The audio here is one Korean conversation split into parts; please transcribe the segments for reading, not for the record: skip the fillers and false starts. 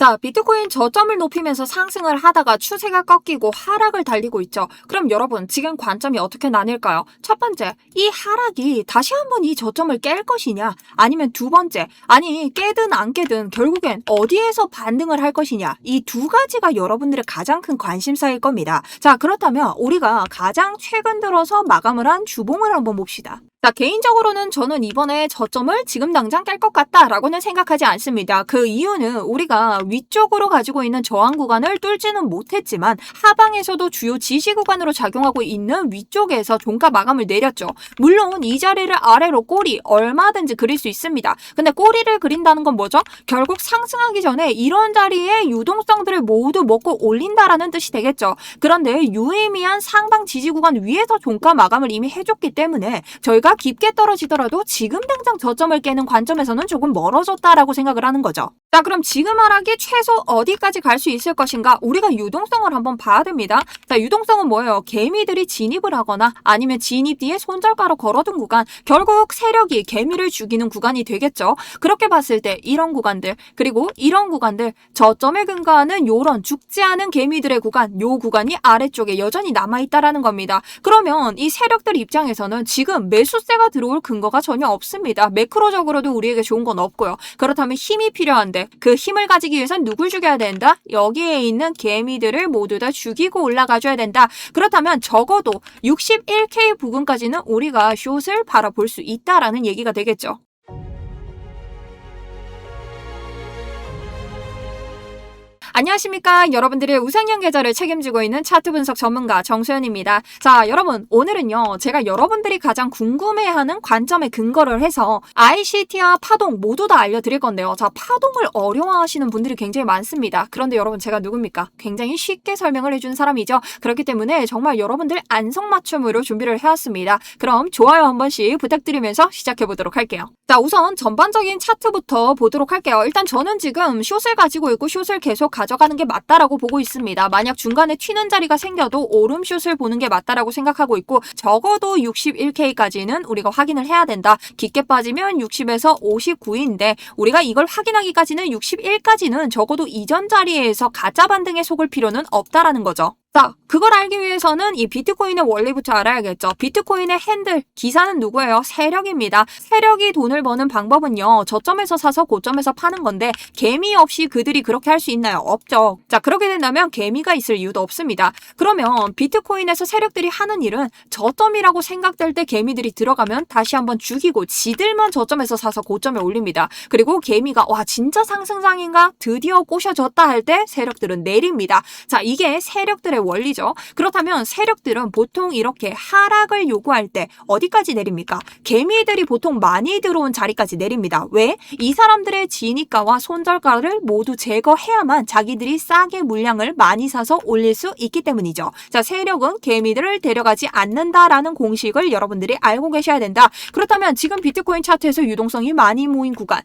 자, 비트코인 저점을 높이면서 상승을 하다가 추세가 꺾이고 하락을 달리고 있죠. 그럼 여러분, 지금 관점이 어떻게 나뉠까요? 첫 번째, 이 하락이 다시 한번 이 저점을 깰 것이냐? 아니면 두 번째, 아니 깨든 안 깨든 결국엔 어디에서 반등을 할 것이냐? 이 두 가지가 여러분들의 가장 큰 관심사일 겁니다. 자, 그렇다면 우리가 가장 최근 들어서 마감을 한 주봉을 한번 봅시다. 자, 개인적으로는 저는 이번에 저점을 지금 당장 깰 것 같다라고는 생각하지 않습니다. 그 이유는 우리가 위쪽으로 가지고 있는 저항 구간을 뚫지는 못했지만 하방에서도 주요 지지 구간으로 작용하고 있는 위쪽에서 종가 마감을 내렸죠. 물론 이 자리를 아래로 꼬리 얼마든지 그릴 수 있습니다. 근데 꼬리를 그린다는 건 뭐죠? 결국 상승하기 전에 이런 자리에 유동성들을 모두 먹고 올린다라는 뜻이 되겠죠. 그런데 유의미한 상방 지지 구간 위에서 종가 마감을 이미 해줬기 때문에 저희가 깊게 떨어지더라도 지금 당장 저점을 깨는 관점에서는 조금 멀어졌다라고 생각을 하는 거죠. 자, 그럼 지금 하락이 최소 어디까지 갈 수 있을 것인가? 우리가 유동성을 한번 봐야 됩니다. 자, 유동성은 뭐예요? 개미들이 진입을 하거나 아니면 진입 뒤에 손절가로 걸어둔 구간, 결국 세력이 개미를 죽이는 구간이 되겠죠. 그렇게 봤을 때 이런 구간들, 그리고 이런 구간들, 저점에 근거하는 요런 죽지 않은 개미들의 구간, 요 구간이 아래쪽에 여전히 남아있다라는 겁니다. 그러면 이 세력들 입장에서는 지금 매수세가 들어올 근거가 전혀 없습니다. 매크로적으로도 우리에게 좋은 건 없고요. 그렇다면 힘이 필요한데 그 힘을 가지기 위해선 누굴 죽여야 된다? 여기에 있는 개미들을 모두 다 죽이고 올라가줘야 된다. 그렇다면 적어도 61K 부근까지는 우리가 숏을 바라볼 수 있다라는 얘기가 되겠죠. 안녕하십니까. 여러분들의 우상향 계좌를 책임지고 있는 차트 분석 전문가 정수연입니다. 자, 여러분, 오늘은요, 제가 여러분들이 가장 궁금해하는 관점에 근거를 해서 ICT와 파동 모두 다 알려드릴 건데요. 자, 파동을 어려워하시는 분들이 굉장히 많습니다. 그런데 여러분, 제가 누굽니까? 굉장히 쉽게 설명을 해준 사람이죠. 그렇기 때문에 정말 여러분들 안성맞춤으로 준비를 해왔습니다. 그럼 좋아요 한 번씩 부탁드리면서 시작해보도록 할게요. 자, 우선 전반적인 차트부터 보도록 할게요. 일단 저는 지금 숏을 가지고 있고 숏을 계속 가져가는 게 맞다라고 보고 있습니다. 만약 중간에 튀는 자리가 생겨도 오름슛을 보는 게 맞다라고 생각하고 있고 적어도 61K까지는 우리가 확인을 해야 된다. 깊게 빠지면 60에서 59인데 우리가 이걸 확인하기까지는 61까지는 적어도 이전 자리에서 가짜 반등에 속을 필요는 없다라는 거죠. 자, 그걸 알기 위해서는 이 비트코인의 원리부터 알아야겠죠. 비트코인의 핸들, 기사는 누구예요? 세력입니다. 세력이 돈을 버는 방법은요. 저점에서 사서 고점에서 파는 건데 개미 없이 그들이 그렇게 할 수 있나요? 없죠. 자, 그렇게 된다면 개미가 있을 이유도 없습니다. 그러면 비트코인에서 세력들이 하는 일은 저점이라고 생각될 때 개미들이 들어가면 다시 한번 죽이고 지들만 저점에서 사서 고점에 올립니다. 그리고 개미가 와 진짜 상승장인가? 드디어 꼬셔졌다 할 때 세력들은 내립니다. 자, 이게 세력들의 원리죠. 그렇다면 세력들은 보통 이렇게 하락을 요구할 때 어디까지 내립니까? 개미들이 보통 많이 들어온 자리까지 내립니다. 왜? 이 사람들의 진입가와 손절가를 모두 제거해야만 자기들이 싸게 물량을 많이 사서 올릴 수 있기 때문이죠. 자, 세력은 개미들을 데려가지 않는다라는 공식을 여러분들이 알고 계셔야 된다. 그렇다면 지금 비트코인 차트에서 유동성이 많이 모인 구간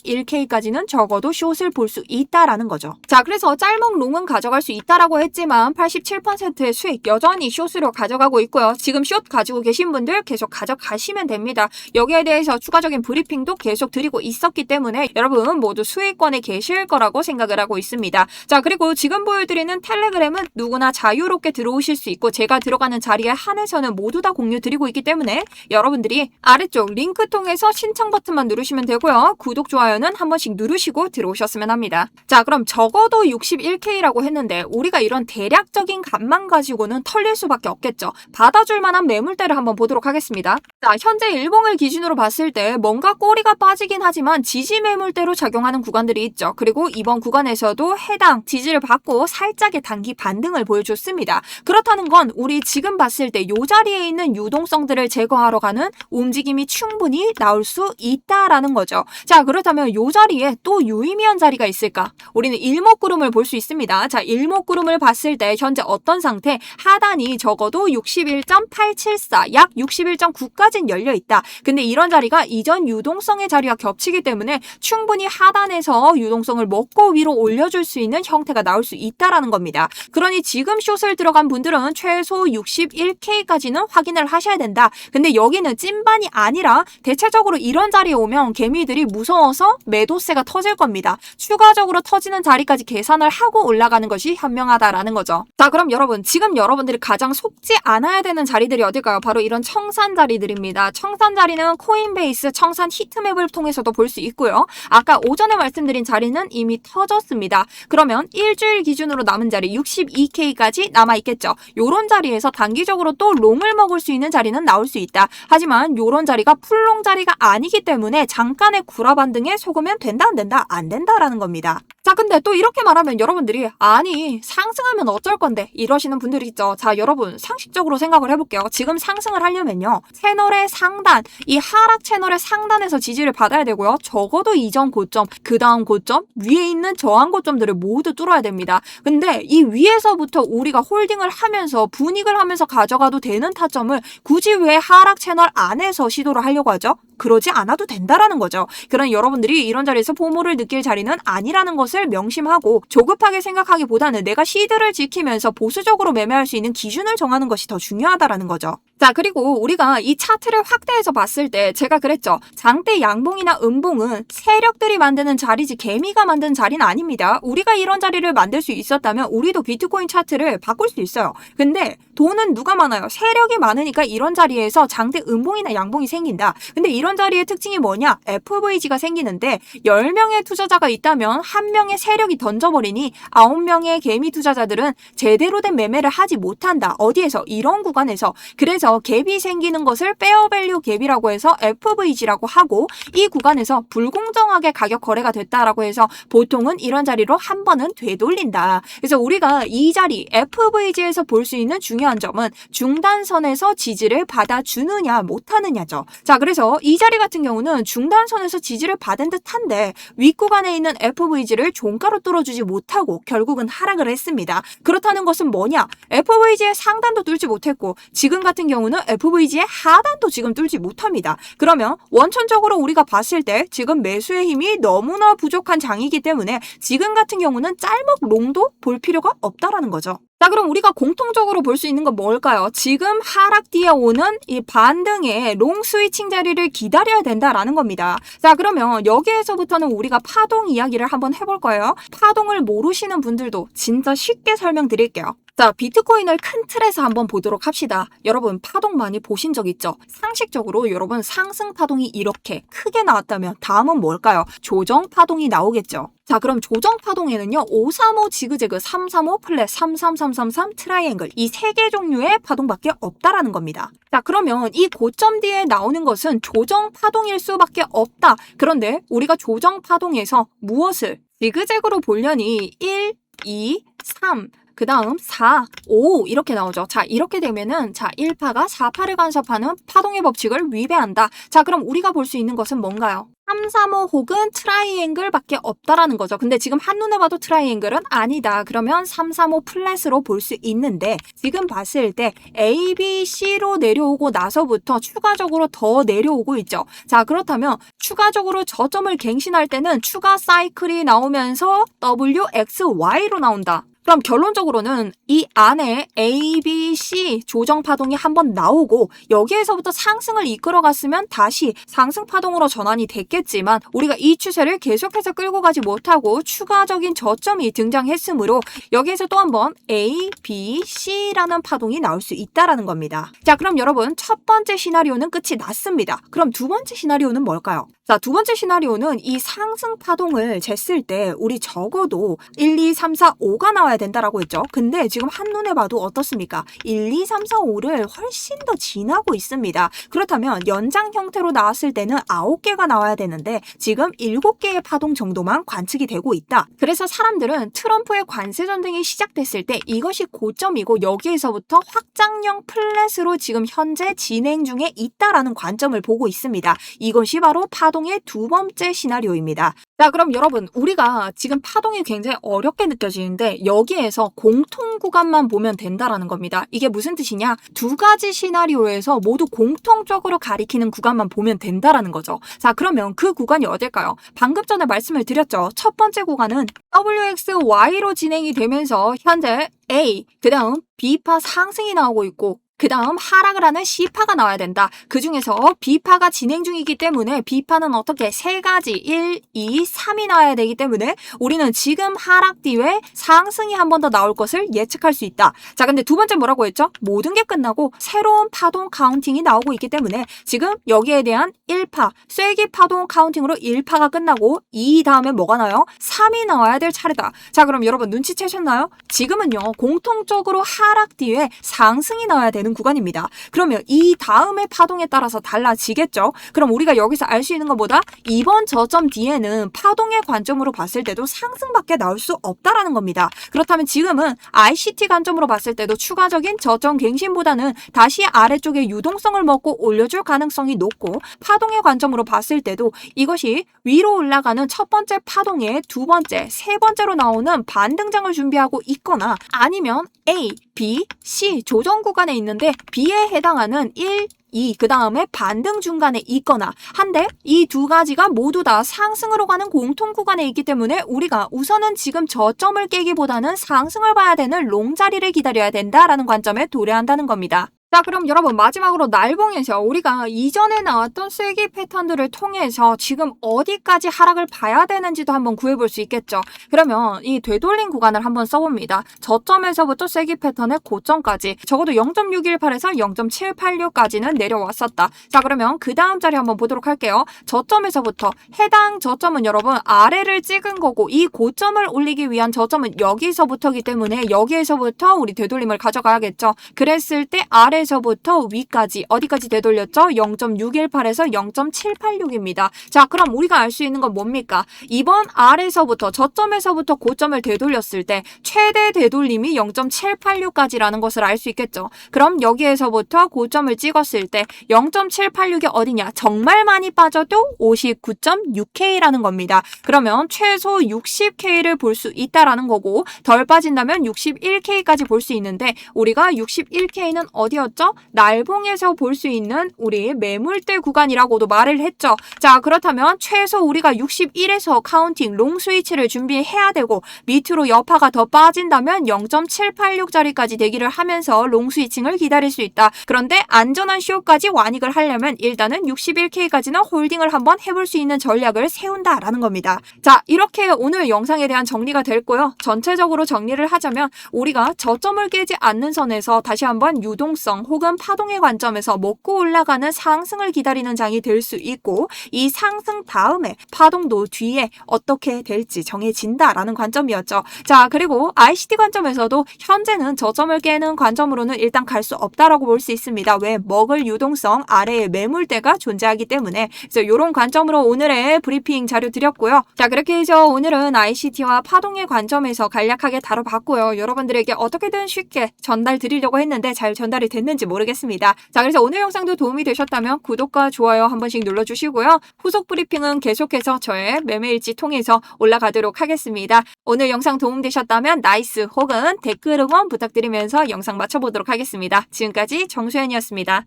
61K까지는 적어도 숏을 볼 수 있다라는 거죠. 자, 그래서 짤목 롱은 가져갈 수 있다라고 했지만 87%의 수익 여전히 숏으로 가져가고 있고요. 지금 숏 가지고 계신 분들 계속 가져가시면 됩니다. 여기에 대해서 추가적인 브리핑도 계속 드리고 있었기 때문에 여러분 모두 수익권에 계실 거라고 생각을 하고 있습니다. 자, 그리고 지금 보여드리는 텔레그램은 누구나 자유롭게 들어오실 수 있고 제가 들어가는 자리에 한해서는 모두 다 공유 드리고 있기 때문에 여러분들이 아래쪽 링크 통해서 신청 버튼만 누르시면 되고요. 구독, 좋아요는 한 번씩 누르시고 들어오셨으면 합니다. 자, 그럼 적어도 61K라고 했는데 우리가 이런 대략적인 값만 가지고는 털릴 수밖에 없겠죠. 받아줄 만한 매물대를 한번 보도록 하겠습니다. 자, 현재 일봉을 기준으로 봤을 때 뭔가 꼬리가 빠지긴 하지만 지지 매물대로 작용하는 구간들이 있죠. 그리고 이번 구간에서도 해당 지지를 받고 살짝의 단기 반등을 보여줬습니다. 그렇다는 건 우리 지금 봤을 때 이 자리에 있는 유동성들을 제거하러 가는 움직임이 충분히 나올 수 있다라는 거죠. 자, 그렇다면 이 자리에 또 유의미한 자리가 있을까? 우리는 일목구름을 볼 수 있습니다. 자, 일목구름을 봤을 때 현재 어떤 상태? 하단이 적어도 61.874, 약 61.9까지는 열려있다. 근데 이런 자리가 이전 유동성의 자리와 겹치기 때문에 충분히 하단에서 유동성을 먹고 위로 올려줄 수 있는 형태가 나올 수 있다라는 겁니다. 그러니 지금 숏을 들어간 분들은 최소 61K까지는 확인을 하셔야 된다. 근데 여기는 찐반이 아니라 대체적으로 이런 자리에 오면 개미들이 무서워서 매도세가 터질 겁니다. 추가적으로 터지는 자리까지 계산을 하고 올라가는 것이 현명하다라는 거죠. 자, 그럼 여러분, 지금 여러분들이 가장 속지 않아야 되는 자리들이 어딜까요? 바로 이런 청산 자리들입니다. 청산 자리는 코인베이스 청산 히트맵을 통해서도 볼 수 있고요. 아까 오전에 말씀드린 자리는 이미 터졌습니다. 그러면 일주일 기준으로 남은 자리 62K까지 남아있겠죠. 요런 자리에서 단기적으로 또 롱을 먹을 수 있는 자리는 나올 수 있다. 하지만 요런 자리가 풀롱 자리가 아니기 때문에 잠깐의 구라 반등에 속으면 된다 안 된다? 안 된다라는 겁니다. 자, 근데 또 이렇게 말하면 여러분들이 아니 상승하면 어쩔 건데 이러시는 분들이 있죠. 자, 여러분 상식적으로 생각을 해볼게요. 지금 상승을 하려면요, 채널의 상단, 이 하락 채널의 상단에서 지지를 받아야 되고요. 적어도 이전 고점, 그 다음 고점, 위에 있는 저항 고점들을 모두 뚫어야 됩니다. 근데 이 위에서부터 우리가 홀딩을 하면서 분익을 하면서 가져가도 되는 타점을 굳이 왜 하락 채널 안에서 시도를 하려고 하죠? 그러지 않아도 된다라는 거죠. 그런 여러분들이 이런 자리에서 포모를 느낄 자리는 아니라는 것을 명심하고 조급하게 생각하기보다는 내가 시드를 지키면서 보수적으로 매매할 수 있는 기준을 정하는 것이 더 중요하다라는 거죠. 자, 그리고 우리가 이 차트를 확대해서 봤을 때 제가 그랬죠. 장대 양봉이나 음봉은 세력들이 만드는 자리지 개미가 만든 자리는 아닙니다. 우리가 이런 자리를 만들 수 있었다면 우리도 비트코인 차트를 바꿀 수 있어요. 근데 돈은 누가 많아요? 세력이 많으니까 이런 자리에서 장대 음봉이나 양봉이 생긴다. 근데 이런 자리의 특징이 뭐냐? FVG가 생기는데 10명의 투자자가 있다면 1명의 세력이 던져버리니 9명의 개미 투자자들은 제대로 된 매매를 하지 못한다. 어디에서? 이런 구간에서. 그래서 갭이 생기는 것을 페어밸류 갭이라고 해서 FVG라고 하고, 이 구간에서 불공정하게 가격 거래가 됐다라고 해서 보통은 이런 자리로 한 번은 되돌린다. 그래서 우리가 이 자리 FVG에서 볼 수 있는 중요한 점은 중단선에서 지지를 받아주느냐 못하느냐죠. 자, 그래서 이 자리 같은 경우는 중단선에서 지지를 받은 듯한데 윗구간에 있는 FVG를 종가로 뚫어주지 못하고 결국은 하락을 했습니다. 그렇다는 것은 뭐냐? FVG의 상단도 뚫지 못했고 지금 같은 경우는 FVG의 하단도 지금 뚫지 못합니다. 그러면 원천적으로 우리가 봤을 때 지금 매수의 힘이 너무나 부족한 장이기 때문에 지금 같은 경우는 짤목 롱도 볼 필요가 없다라는 거죠. 자, 그럼 우리가 공통적으로 볼 수 있는 건 뭘까요? 지금 하락 뒤에 오는 이 반등의 롱 스위칭 자리를 기다려야 된다라는 겁니다. 자, 그러면 여기에서부터는 우리가 파동 이야기를 한번 해볼 거예요. 파동을 모르시는 분들도 진짜 쉽게 설명드릴게요. 자, 비트코인을 큰 틀에서 한번 보도록 합시다. 여러분 파동 많이 보신 적 있죠? 상식적으로 여러분 상승 파동이 이렇게 크게 나왔다면 다음은 뭘까요? 조정 파동이 나오겠죠. 자, 그럼 조정 파동에는요, 535 지그재그, 335 플랫, 33333 트라이앵글, 이 세 개 종류의 파동밖에 없다라는 겁니다. 자, 그러면 이 고점 뒤에 나오는 것은 조정 파동일 수밖에 없다. 그런데 우리가 조정 파동에서 무엇을 지그재그로 보려니 1, 2, 3, 그 다음 4, 5 이렇게 나오죠. 자, 이렇게 되면은 자 1파가 4파를 간섭하는 파동의 법칙을 위배한다. 자, 그럼 우리가 볼 수 있는 것은 뭔가요? 335 혹은 트라이앵글 밖에 없다라는 거죠. 근데 지금 한눈에 봐도 트라이앵글은 아니다. 그러면 335 플랫으로 볼 수 있는데 지금 봤을 때 A, B, C로 내려오고 나서부터 추가적으로 더 내려오고 있죠. 자, 그렇다면 추가적으로 저점을 갱신할 때는 추가 사이클이 나오면서 W, X, Y로 나온다. 그럼 결론적으로는 이 안에 A, B, C 조정 파동이 한번 나오고 여기에서부터 상승을 이끌어갔으면 다시 상승 파동으로 전환이 됐겠지만 우리가 이 추세를 계속해서 끌고 가지 못하고 추가적인 저점이 등장했으므로 여기에서 또 한번 A, B, C라는 파동이 나올 수 있다라는 겁니다. 자, 그럼 여러분 첫 번째 시나리오는 끝이 났습니다. 그럼 두 번째 시나리오는 뭘까요? 자, 두 번째 시나리오는 이 상승 파동을 쟀을 때 우리 적어도 1, 2, 3, 4, 5가 나와야 된다라고 했죠. 근데 지금 한눈에 봐도 어떻습니까? 1, 2, 3, 4, 5를 훨씬 더 지나고 있습니다. 그렇다면 연장 형태로 나왔을 때는 9개가 나와야 되는데 지금 7개의 파동 정도만 관측이 되고 있다. 그래서 사람들은 트럼프의 관세 전쟁이 시작됐을 때 이것이 고점이고 여기에서부터 확장형 플랫으로 지금 현재 진행 중에 있다라는 관점을 보고 있습니다. 이것이 바로 파동의 두 번째 시나리오입니다. 자, 그럼 여러분, 우리가 지금 파동이 굉장히 어렵게 느껴지는데 여기에서 공통 구간만 보면 된다라는 겁니다. 이게 무슨 뜻이냐? 두 가지 시나리오에서 모두 공통적으로 가리키는 구간만 보면 된다라는 거죠. 자, 그러면 그 구간이 어딜까요? 방금 전에 말씀을 드렸죠. 첫 번째 구간은 WXY로 진행이 되면서 현재 A, 그 다음 B파 상승이 나오고 있고 그 다음 하락을 하는 C파가 나와야 된다. 그 중에서 B파가 진행 중이기 때문에 B파는 어떻게 세 가지 1, 2, 3이 나와야 되기 때문에 우리는 지금 하락 뒤에 상승이 한 번 더 나올 것을 예측할 수 있다. 자, 근데 두 번째 뭐라고 했죠? 모든 게 끝나고 새로운 파동 카운팅이 나오고 있기 때문에 지금 여기에 대한 1파, 쐐기 파동 카운팅으로 1파가 끝나고 2 다음에 뭐가 나와요? 3이 나와야 될 차례다. 자, 그럼 여러분 눈치채셨나요? 지금은요 공통적으로 하락 뒤에 상승이 나와야 되는 구간입니다. 그러면 이 다음의 파동에 따라서 달라지겠죠? 그럼 우리가 여기서 알 수 있는 것보다 이번 저점 뒤에는 파동의 관점으로 봤을 때도 상승밖에 나올 수 없다라는 겁니다. 그렇다면 지금은 ICT 관점으로 봤을 때도 추가적인 저점 갱신보다는 다시 아래쪽에 유동성을 먹고 올려줄 가능성이 높고 파동의 관점으로 봤을 때도 이것이 위로 올라가는 첫 번째 파동의 두 번째, 세 번째로 나오는 반등장을 준비하고 있거나 아니면 A, B, C 조정 구간에 있는데 B에 해당하는 1, 2, 그 다음에 반등 중간에 있거나 한데 이 두 가지가 모두 다 상승으로 가는 공통 구간에 있기 때문에 우리가 우선은 지금 저점을 깨기보다는 상승을 봐야 되는 롱 자리를 기다려야 된다라는 관점에 도래한다는 겁니다. 자, 그럼 여러분 마지막으로 날봉에서 우리가 이전에 나왔던 쐐기 패턴들을 통해서 지금 어디까지 하락을 봐야 되는지도 한번 구해볼 수 있겠죠. 그러면 이 되돌림 구간을 한번 써봅니다. 저점에서부터 쐐기 패턴의 고점까지 적어도 0.618에서 0.786까지는 내려왔었다. 자, 그러면 그 다음 자리 한번 보도록 할게요. 저점에서부터 해당 저점은 여러분 아래를 찍은 거고 이 고점을 올리기 위한 저점은 여기서부터이기 때문에 여기에서부터 우리 되돌림을 가져가야겠죠. 그랬을 때 아래에서부터 위까지 어디까지 되돌렸죠? 0.618에서 0.786입니다. 자, 그럼 우리가 알 수 있는 건 뭡니까? 이번 아래에서부터 저점에서부터 고점을 되돌렸을 때 최대 되돌림이 0.786까지라는 것을 알 수 있겠죠. 그럼 여기에서부터 고점을 찍었을 때 0.786이 어디냐? 정말 많이 빠져도 59.6K라는 겁니다. 그러면 최소 60K를 볼 수 있다라는 거고 덜 빠진다면 61K까지 볼 수 있는데 우리가 61K는 어디였죠? 날봉에서 볼 수 있는 우리 매물대 구간이라고도 말을 했죠. 자, 그렇다면 최소 우리가 61에서 카운팅 롱 스위치를 준비해야 되고 밑으로 여파가 더 빠진다면 0.786짜리까지 대기를 하면서 롱 스위칭을 기다릴 수 있다. 그런데 안전한 쇼까지 완익을 하려면 일단은 61K까지는 홀딩을 한번 해볼 수 있는 전략을 세운다라는 겁니다. 자, 이렇게 오늘 영상에 대한 정리가 됐고요. 전체적으로 정리를 하자면 우리가 저점을 깨지 않는 선에서 다시 한번 유동성 혹은 파동의 관점에서 먹고 올라가는 상승을 기다리는 장이 될 수 있고 이 상승 다음에 파동도 뒤에 어떻게 될지 정해진다라는 관점이었죠. 자, 그리고 ICT 관점에서도 현재는 저점을 깨는 관점으로는 일단 갈 수 없다라고 볼 수 있습니다. 왜? 먹을 유동성 아래에 매물대가 존재하기 때문에 그래서 이런 관점으로 오늘의 브리핑 자료 드렸고요. 자, 그렇게 해서 오늘은 ICT와 파동의 관점에서 간략하게 다뤄봤고요. 여러분들에게 어떻게든 쉽게 전달 드리려고 했는데 잘 전달이 됐는지 모르겠습니다. 자, 그래서 오늘 영상도 도움이 되셨다면 구독과 좋아요 한 번씩 눌러주시고요. 후속 브리핑은 계속해서 저의 매매일지 통해서 올라가도록 하겠습니다. 오늘 영상 도움되셨다면 나이스 혹은 댓글 응원 부탁드리면서 영상 마쳐보도록 하겠습니다. 지금까지 정수연이었습니다.